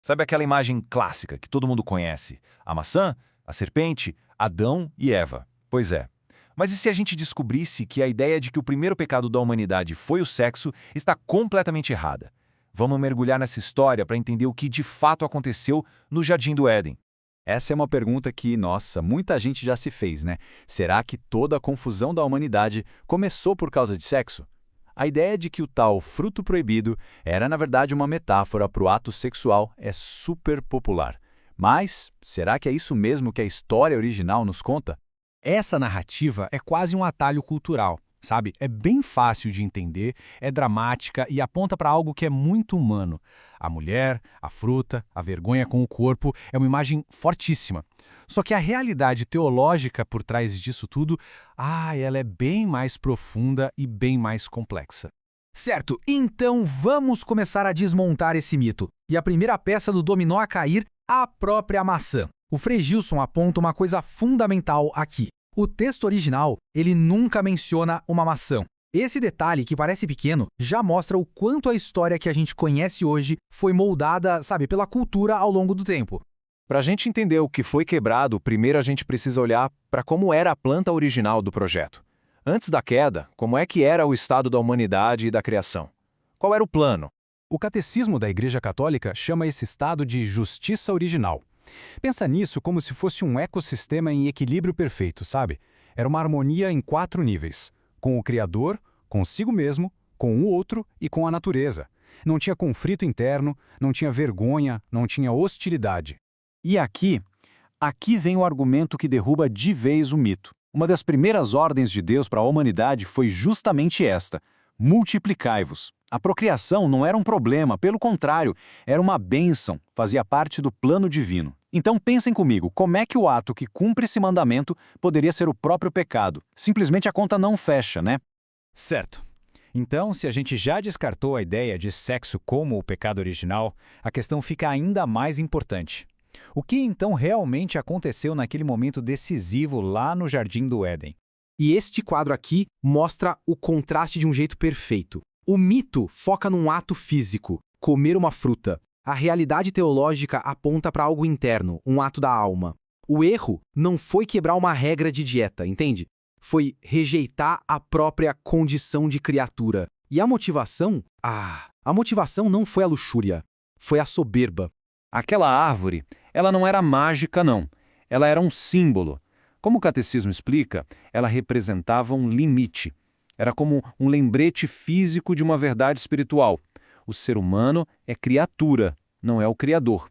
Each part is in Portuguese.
Sabe aquela imagem clássica que todo mundo conhece? A maçã, a serpente, Adão e Eva. Pois é. Mas e se a gente descobrisse que a ideia de que o primeiro pecado da humanidade foi o sexo está completamente errada? Vamos mergulhar nessa história para entender o que de fato aconteceu no Jardim do Éden. Essa é uma pergunta que, nossa, muita gente já se fez, né? Será que toda a confusão da humanidade começou por causa de sexo? A ideia de que o tal fruto proibido era, na verdade, uma metáfora para o ato sexual é super popular. Mas, será que é isso mesmo que a história original nos conta? Essa narrativa é quase um atalho cultural, sabe? É bem fácil de entender, é dramática e aponta para algo que é muito humano. A mulher, a fruta, a vergonha com o corpo é uma imagem fortíssima. Só que a realidade teológica por trás disso tudo, ela é bem mais profunda e bem mais complexa. Certo, então vamos começar a desmontar esse mito. E a primeira peça do dominó a cair, a própria maçã. O Frei Gilson aponta uma coisa fundamental aqui. O texto original, ele nunca menciona uma maçã. Esse detalhe, que parece pequeno, já mostra o quanto a história que a gente conhece hoje foi moldada, pela cultura ao longo do tempo. Para a gente entender o que foi quebrado, primeiro a gente precisa olhar para como era a planta original do projeto. Antes da queda, como é que era o estado da humanidade e da criação? Qual era o plano? O Catecismo da Igreja Católica chama esse estado de justiça original. Pensa nisso como se fosse um ecossistema em equilíbrio perfeito, sabe? Era uma harmonia em 4 níveis. Com o Criador, consigo mesmo, com o outro e com a natureza. Não tinha conflito interno, não tinha vergonha, não tinha hostilidade. E aqui vem o argumento que derruba de vez o mito. Uma das primeiras ordens de Deus para a humanidade foi justamente esta: multiplicai-vos. A procriação não era um problema, pelo contrário, era uma bênção, fazia parte do plano divino. Então pensem comigo, como é que o ato que cumpre esse mandamento poderia ser o próprio pecado? Simplesmente a conta não fecha, né? Certo. Então, se a gente já descartou a ideia de sexo como o pecado original, a questão fica ainda mais importante. O que então realmente aconteceu naquele momento decisivo lá no Jardim do Éden? E este quadro aqui mostra o contraste de um jeito perfeito. O mito foca num ato físico, comer uma fruta. A realidade teológica aponta para algo interno, um ato da alma. O erro não foi quebrar uma regra de dieta, entende? Foi rejeitar a própria condição de criatura. E a motivação? A motivação não foi a luxúria, foi a soberba. Aquela árvore, ela não era mágica, não. Ela era um símbolo. Como o catecismo explica, ela representava um limite. Era como um lembrete físico de uma verdade espiritual. O ser humano é criatura, não é o Criador.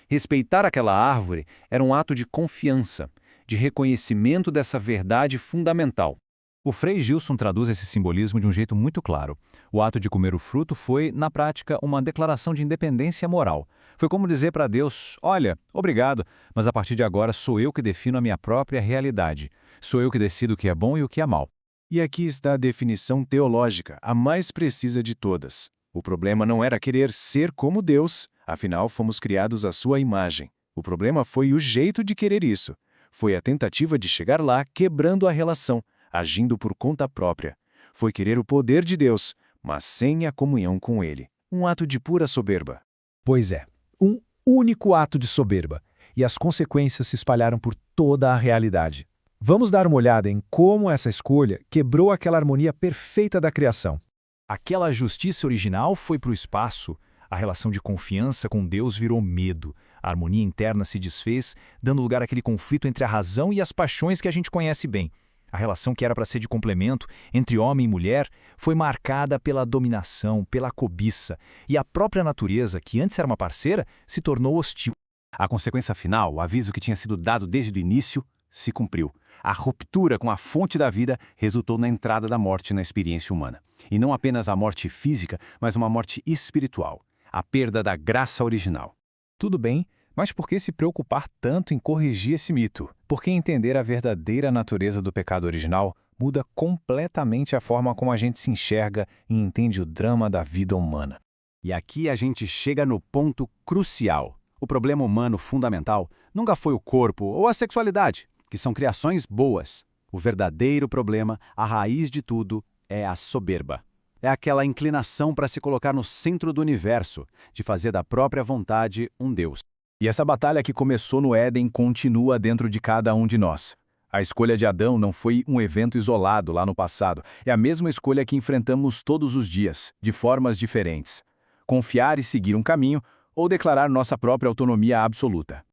Respeitar aquela árvore era um ato de confiança, de reconhecimento dessa verdade fundamental. O Frei Gilson traduz esse simbolismo de um jeito muito claro. O ato de comer o fruto foi, na prática, uma declaração de independência moral. Foi como dizer para Deus: olha, obrigado, mas a partir de agora sou eu que defino a minha própria realidade. Sou eu que decido o que é bom e o que é mal. E aqui está a definição teológica, a mais precisa de todas. O problema não era querer ser como Deus, afinal fomos criados à sua imagem. O problema foi o jeito de querer isso. Foi a tentativa de chegar lá quebrando a relação, agindo por conta própria. Foi querer o poder de Deus, mas sem a comunhão com Ele. Um ato de pura soberba. Pois é, um único ato de soberba. E as consequências se espalharam por toda a realidade. Vamos dar uma olhada em como essa escolha quebrou aquela harmonia perfeita da criação. Aquela justiça original foi para o espaço. A relação de confiança com Deus virou medo. A harmonia interna se desfez, dando lugar àquele conflito entre a razão e as paixões que a gente conhece bem. A relação que era para ser de complemento entre homem e mulher foi marcada pela dominação, pela cobiça, e a própria natureza, que antes era uma parceira, se tornou hostil. A consequência final, o aviso que tinha sido dado desde o início, se cumpriu. A ruptura com a fonte da vida resultou na entrada da morte na experiência humana. E não apenas a morte física, mas uma morte espiritual. A perda da graça original. Tudo bem, mas por que se preocupar tanto em corrigir esse mito? Porque entender a verdadeira natureza do pecado original muda completamente a forma como a gente se enxerga e entende o drama da vida humana. E aqui a gente chega no ponto crucial. O problema humano fundamental nunca foi o corpo ou a sexualidade, que são criações boas. O verdadeiro problema, a raiz de tudo, é a soberba. É aquela inclinação para se colocar no centro do universo, de fazer da própria vontade um Deus. E essa batalha que começou no Éden continua dentro de cada um de nós. A escolha de Adão não foi um evento isolado lá no passado. É a mesma escolha que enfrentamos todos os dias, de formas diferentes. Confiar e seguir um caminho ou declarar nossa própria autonomia absoluta.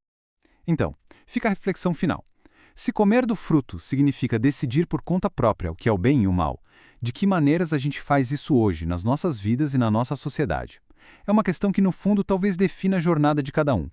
Então, fica a reflexão final. Se comer do fruto significa decidir por conta própria o que é o bem e o mal, de que maneiras a gente faz isso hoje, nas nossas vidas e na nossa sociedade? É uma questão que, no fundo, talvez defina a jornada de cada um.